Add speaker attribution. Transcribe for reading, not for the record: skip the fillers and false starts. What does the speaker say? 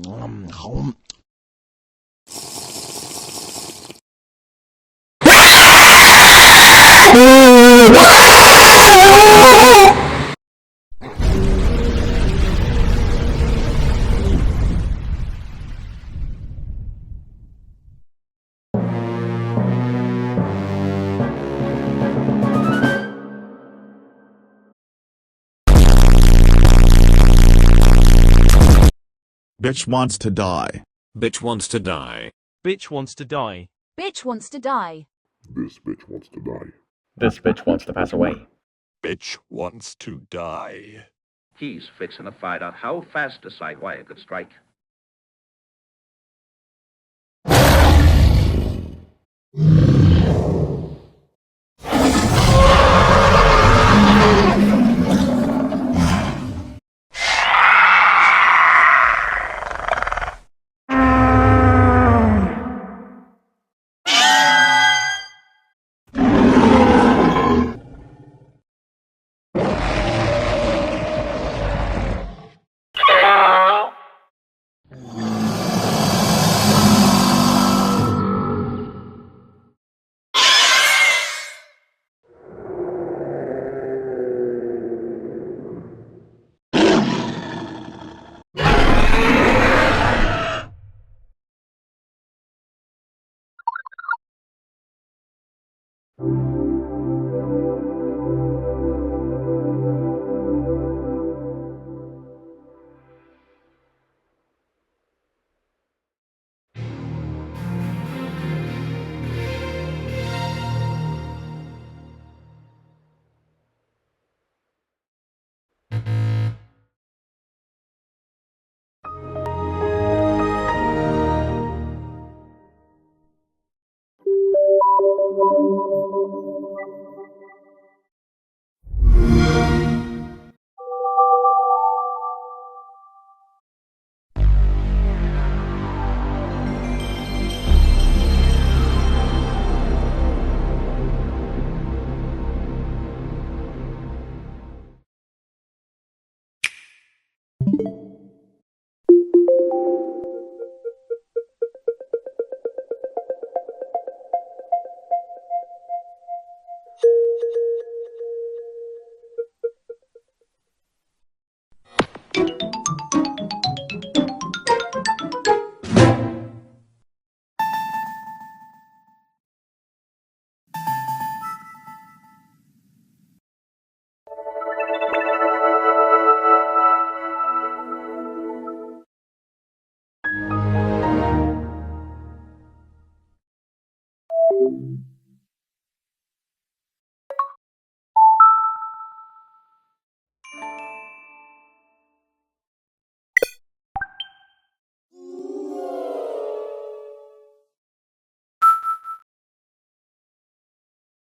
Speaker 1: Home.
Speaker 2: Bitch wants to die.
Speaker 3: Bitch wants to die.
Speaker 4: Bitch wants to die.
Speaker 5: Bitch wants to die.
Speaker 6: This bitch wants to die.
Speaker 7: This bitch wants to pass away.
Speaker 8: Bitch wants to die.
Speaker 9: He's fixing to find out how fast a sidewire could strike.